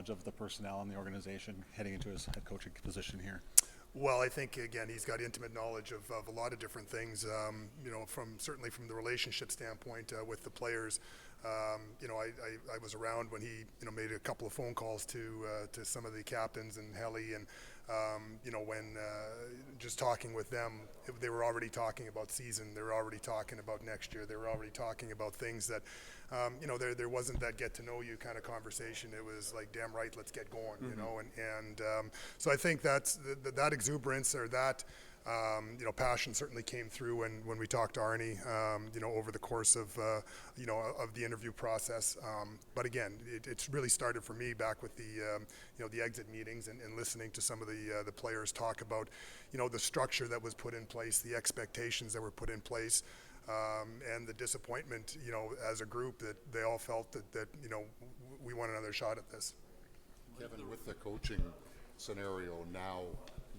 knowledge of the personnel in the organization heading into his head coaching position here? Well, I think, again, he's got intimate knowledge of a lot of different things, certainly from the relationship standpoint with the players. I was around when he, made a couple of phone calls to some of the captains and Helly, and, when just talking with them, they were already talking about season. They were already talking about next year. They were already talking about things that, there wasn't that get to know you kind of conversation. It was like, damn right, let's get going, so I think that exuberance or that, passion certainly came through when we talked to Arnie, over the course of the interview process. But again, it's really started for me back with the exit meetings and listening to some of the players talk about, the structure that was put in place, the expectations that were put in place, and the disappointment, as a group that they all felt that we want another shot at this. Kevin, with the coaching scenario now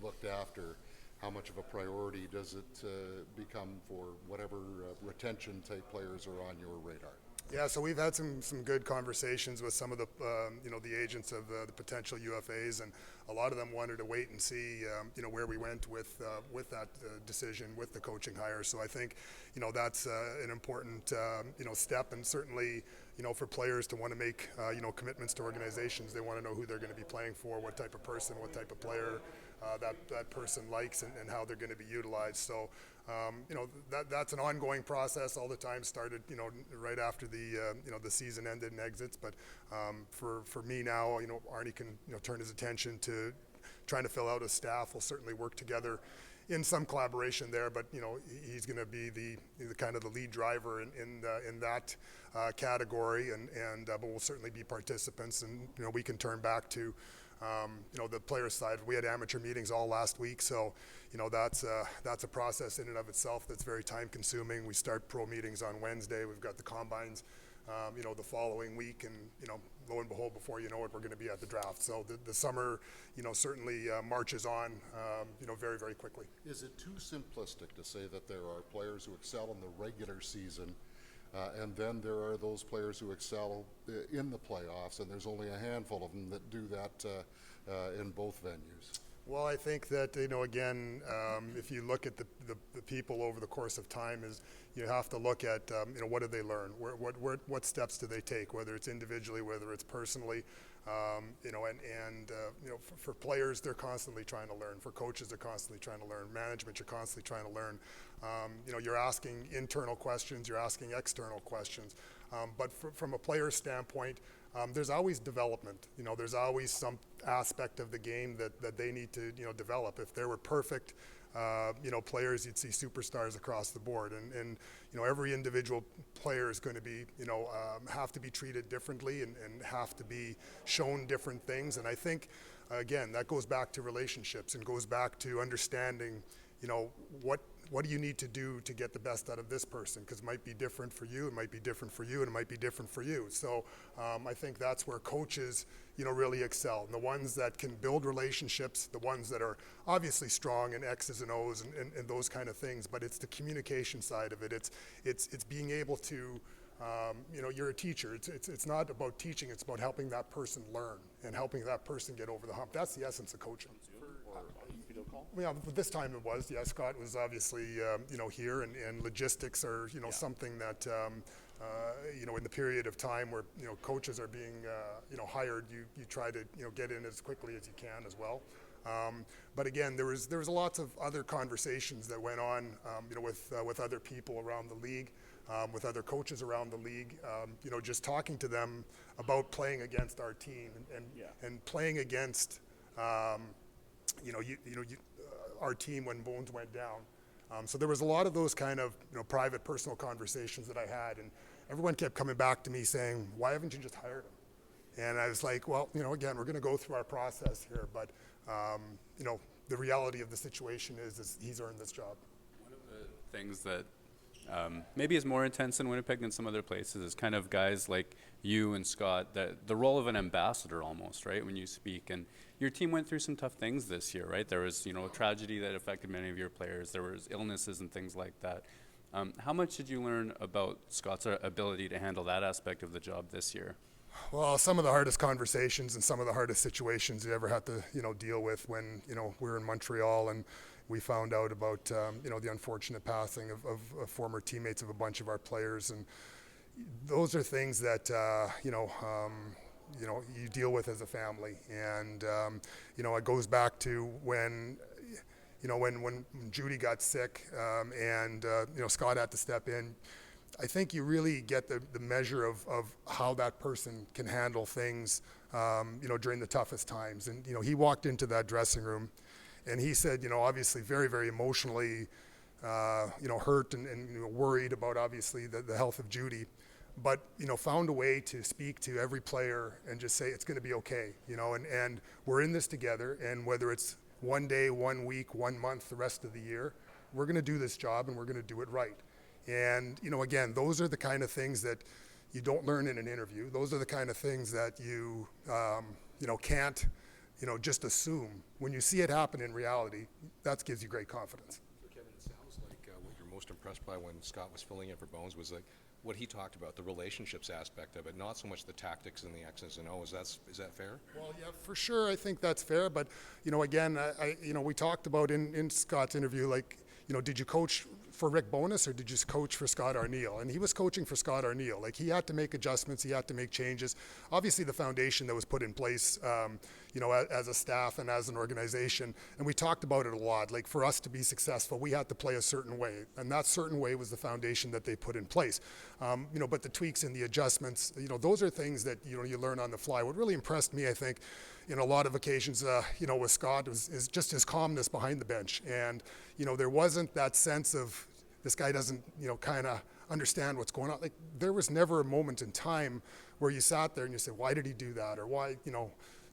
looked after, how much of a priority does it become for whatever retention type players are on your radar? Yeah, so we've had some good conversations with some of the the agents of the potential UFAs, and a lot of them wanted to wait and see where we went with that decision with the coaching hire. So I think that's an important step, and certainly for players to want to make commitments to organizations, they want to know who they're going to be playing for, what type of person, what type of player that person likes, and how they're going to be utilized. So that's an ongoing process all the time. Started right after the season ended and exits, but for me now, Arnie can turn his attention to trying to fill out a staff. We'll certainly work together in some collaboration there, but he's going to be the kind of the lead driver in that category, and but we'll certainly be participants, and we can turn back to the player side. We had amateur meetings all last week, so that's a process in and of itself that's very time consuming. We start pro meetings on Wednesday. We've got the combines the following week, and lo and behold, before you know it, we're going to be at the draft. So the summer certainly marches on very, very quickly. Is it too simplistic to say that there are players who excel in the regular season and then there are those players who excel in the playoffs, and there's only a handful of them that do that in both venues? Well, I think that, again, if you look at the people over the course of time, is you have to look at, what do they learn? What steps do they take, whether it's individually, whether it's personally, for players, they're constantly trying to learn. For coaches, they're constantly trying to learn. Management, you're constantly trying to learn. You're asking internal questions, you're asking external questions. But from a player standpoint, there's always development. There's always some aspect of the game that they need to develop. If there were perfect players, you'd see superstars across the board, and every individual player is going to be have to be treated differently and have to be shown different things. And I think again that goes back to relationships and goes back to understanding what do you need to do to get the best out of this person, because it might be different for you, it might be different for you, and it might be different for you. So I think that's where coaches really excel, and the ones that can build relationships, the ones that are obviously strong in X's and O's and those kind of things, but it's the communication side of it. It's being able to you're a teacher. It's not about teaching, it's about helping that person learn and helping that person get over the hump. That's the essence of coaching. Yeah, this time it was. Yeah, Scott was obviously, here, and logistics are, something that, in the period of time where, coaches are being, hired, you try to, get in as quickly as you can as well. But again, there was lots of other conversations that went on, with other people around the league, with other coaches around the league, just talking to them about playing against our team and playing against, our team when Bones went down. So there was a lot of those kind of private, personal conversations that I had, and everyone kept coming back to me saying, "Why haven't you just hired him?" And I was like, "Well, again, we're going to go through our process here, but the reality of the situation is he's earned this job." One of the things that maybe is more intense in Winnipeg than some other places is kind of guys like you and Scott, the role of an ambassador almost, right, when you speak. And your team went through some tough things this year, right? There was, a tragedy that affected many of your players. There was illnesses and things like that. How much did you learn about Scott's ability to handle that aspect of the job this year? Well, some of the hardest conversations and some of the hardest situations you ever had to, deal with when, we were in Montreal and we found out about, the unfortunate passing of former teammates of a bunch of our players. And those are things that, you deal with as a family. And, it goes back to when Judy got sick and Scott had to step in. I think you really get the measure of how that person can handle things, during the toughest times. And, he walked into that dressing room and he said, obviously very, very emotionally, hurt and worried about obviously the health of Judy, but, found a way to speak to every player and just say, it's going to be okay, and we're in this together. And whether it's one day, 1 week, 1 month, the rest of the year, we're going to do this job and we're going to do it right. And, again, those are the kind of things that you don't learn in an interview. Those are the kind of things that you, can't, just assume. When you see it happen in reality, that gives you great confidence. So, Kevin, it sounds like what you're most impressed by when Scott was filling in for Bones was like what he talked about, the relationships aspect of it, not so much the tactics and the X's and O's. Is that fair? Well, yeah, for sure. I think that's fair. But, again, we talked about in Scott's interview, like, did you coach for Rick Bowness or did you coach for Scott Arniel? And he was coaching for Scott Arniel. Like, he had to make adjustments, he had to make changes. Obviously, the foundation that was put in place, as a staff and as an organization, and we talked about it a lot. Like, for us to be successful, we had to play a certain way, and that certain way was the foundation that they put in place. But the tweaks and the adjustments, those are things that you learn on the fly. What really impressed me, I think, in a lot of occasions, with Scott is just his calmness behind the bench. And, there wasn't that sense of this guy doesn't, kind of understand what's going on. Like, there was never a moment in time where you sat there and you said, why did he do that? Or why,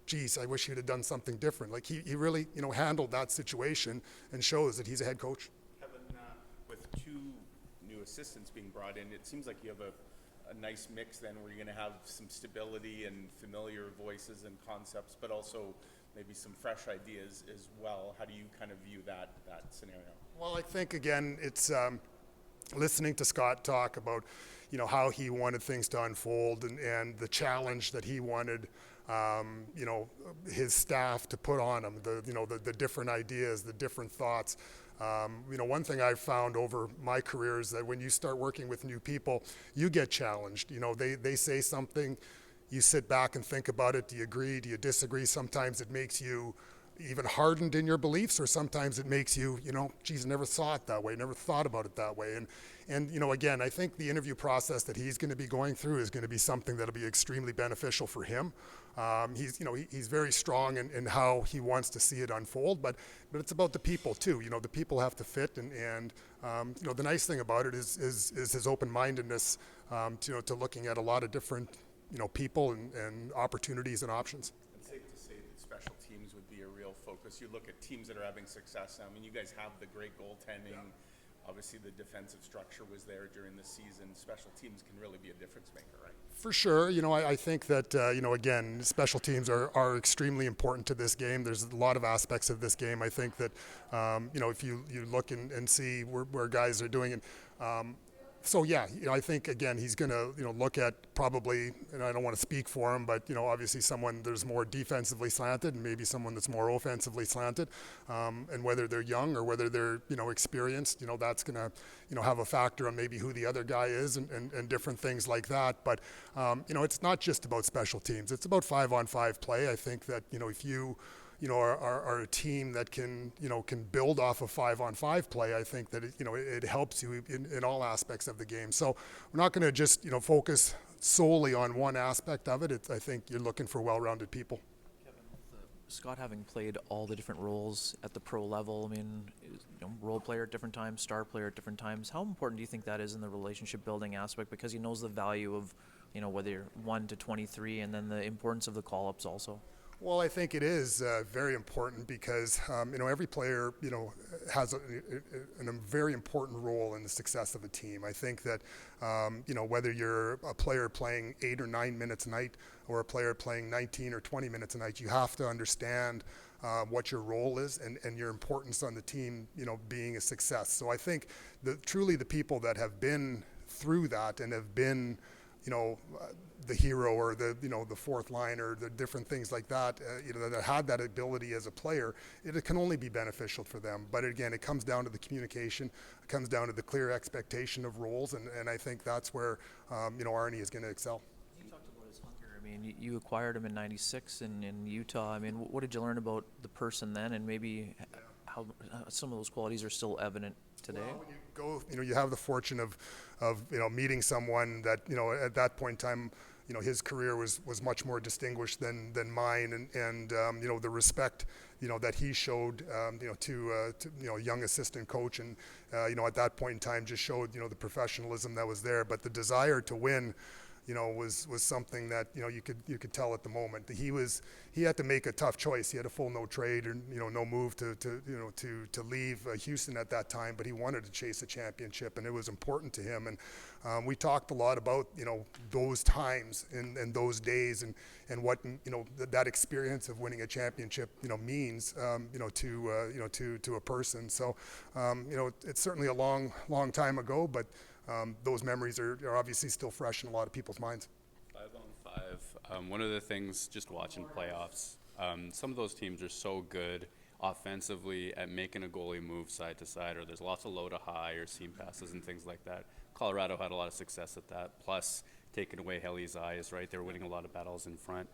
geez, I wish he'd have done something different. Like, he really, handled that situation and shows that he's a head coach. Kevin, with 2 new assistants being brought in, it seems like you have a nice mix then where you're going to have some stability and familiar voices and concepts, but also maybe some fresh ideas as well. How do you kind of view that scenario? Well, I think, again, it's listening to Scott talk about, how he wanted things to unfold and the challenge that he wanted, his staff to put on him, the different ideas, the different thoughts. One thing I've found over my career is that when you start working with new people, you get challenged. They say something, you sit back and think about it. Do you agree? Do you disagree? Sometimes it makes you even hardened in your beliefs, or sometimes it makes you, geez, never saw it that way, never thought about it that way. And again, I think the interview process that he's going to be going through is going to be something that'll be extremely beneficial for him. He's very strong in how he wants to see it unfold, but it's about the people too. The people have to fit, and the nice thing about it is his open-mindedness to looking at a lot of different people and opportunities and options. It's safe to say that special teams would be a real focus. You look at teams that are having success. I mean, you guys have the great goaltending. Yeah. Obviously, the defensive structure was there during the season. Special teams can really be a difference maker, right? For sure. I think that, again, special teams are extremely important to this game. There's a lot of aspects of this game. I think that, if you look and see where guys are doing it. So yeah, I think again he's going to look at probably, and I don't want to speak for him, but obviously someone there's more defensively slanted and maybe someone that's more offensively slanted, and whether they're young or whether they're experienced, that's going to have a factor on maybe who the other guy is and different things like that. But it's not just about special teams; it's about 5-on-5 play. I think that if you are a team that can build off of 5-on-5 play, I think that it helps you in all aspects of the game. So we're not going to just focus solely on one aspect of it. I think you're looking for well-rounded people. Kevin, Scott having played all the different roles at the pro level, I mean, role player at different times, star player at different times. How important do you think that is in the relationship building aspect? Because he knows the value of whether you're 1 to 23, and then the importance of the call-ups also. Well, I think it is very important because, every player, has a very important role in the success of a team. I think that, whether you're a player playing 8 or 9 minutes a night or a player playing 19 or 20 minutes a night, you have to understand what your role is and your importance on the team, being a success. So I think that truly the people that have been through that and have been the hero or the fourth liner, the different things like that, that had that ability as a player, it can only be beneficial for them. But again, it comes down to the communication, it comes down to the clear expectation of roles, and I think that's where Arnie is going to excel. You talked about his hunger. I mean, you acquired him in '96 in Utah. I mean, what did you learn about the person then, and maybe how some of those qualities are still evident today? Well, when you go, you have the fortune of meeting someone that, at that point in time, his career was much more distinguished than mine, and the respect, that he showed, to a young assistant coach, and, at that point in time just showed, the professionalism that was there, but the desire to win, was something that, you could tell at the moment. He had to make a tough choice. He had a full no trade or, no move to leave Houston at that time, but he wanted to chase a championship, and it was important to him. And we talked a lot about, those times and those days and what, that experience of winning a championship, means, to a person. So, it's certainly a long time ago, but those memories are obviously still fresh in a lot of people's minds. 5-on-5. One of the things, just watching playoffs, some of those teams are so good offensively at making a goalie move side to side, or there's lots of low to high or seam passes and things like that. Colorado had a lot of success at that, plus taking away Helly's eyes, right? They were winning a lot of battles in front.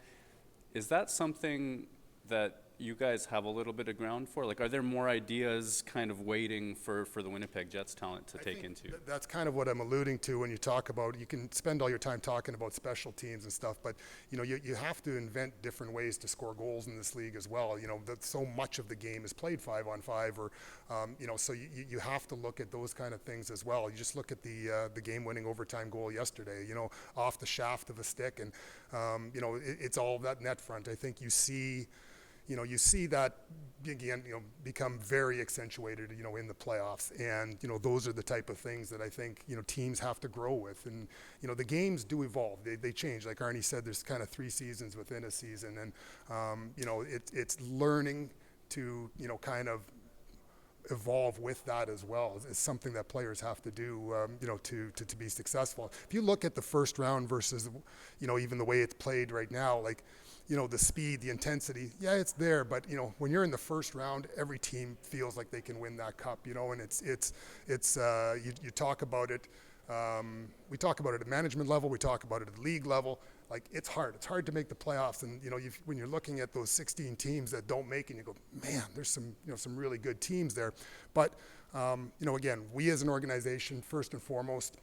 Is that something that you guys have a little bit of ground for? Like, are there more ideas kind of waiting for the Winnipeg Jets talent to take into? That's kind of what I'm alluding to when you talk about, you can spend all your time talking about special teams and stuff, but, you have to invent different ways to score goals in this league as well. That so much of the game is played 5-on-5, or, so you have to look at those kind of things as well. You just look at the game-winning overtime goal yesterday, off the shaft of a stick, and, it's all that net front. I think you see that again, become very accentuated, in the playoffs. And, those are the type of things that I think, teams have to grow with. And, the games do evolve. They change. Like Arnie said, there's kind of 3 seasons within a season. And, it's learning to, kind of evolve with that as well. It's something that players have to do, to be successful. If you look at the first round versus, even the way it's played right now, like, the speed, the intensity, yeah, it's there. But, when you're in the first round, every team feels like they can win that cup, and you talk about it. We talk about it at management level. We talk about it at league level. Like, it's hard. It's hard to make the playoffs. And, when you're looking at those 16 teams that don't make it, you go, man, there's some really good teams there. But, again, we as an organization, first and foremost,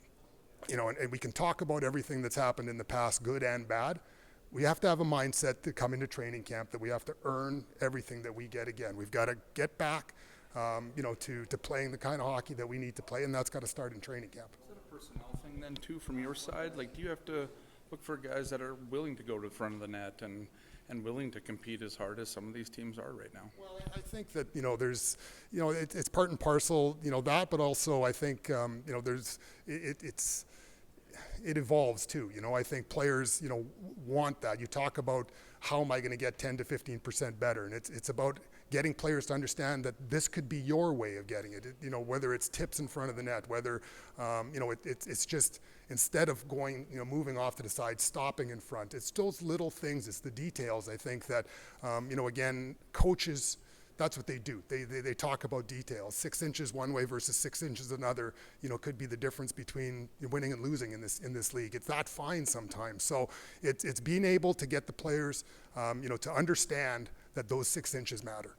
and we can talk about everything that's happened in the past, good and bad. We have to have a mindset to come into training camp that we have to earn everything that we get again. We've got to get back, to playing the kind of hockey that we need to play, and that's got to start in training camp. Is that a personnel thing then too from your side? Like, do you have to look for guys that are willing to go to the front of the net and willing to compete as hard as some of these teams are right now? Well, I think that, there's, it's part and parcel, that, but also I think, it evolves too. I think players, want that. You talk about how am I going to get 10 to 15% better, and it's about getting players to understand that this could be your way of getting it. Whether it's tips in front of the net, whether it's just instead of going, moving off to the side, stopping in front. It's those little things. It's the details. I think that again, coaches. That's what they do. They talk about details. 6 inches one way versus 6 inches another, could be the difference between winning and losing in this league. It's that fine sometimes. So it's being able to get the players, to understand that those 6 inches matter.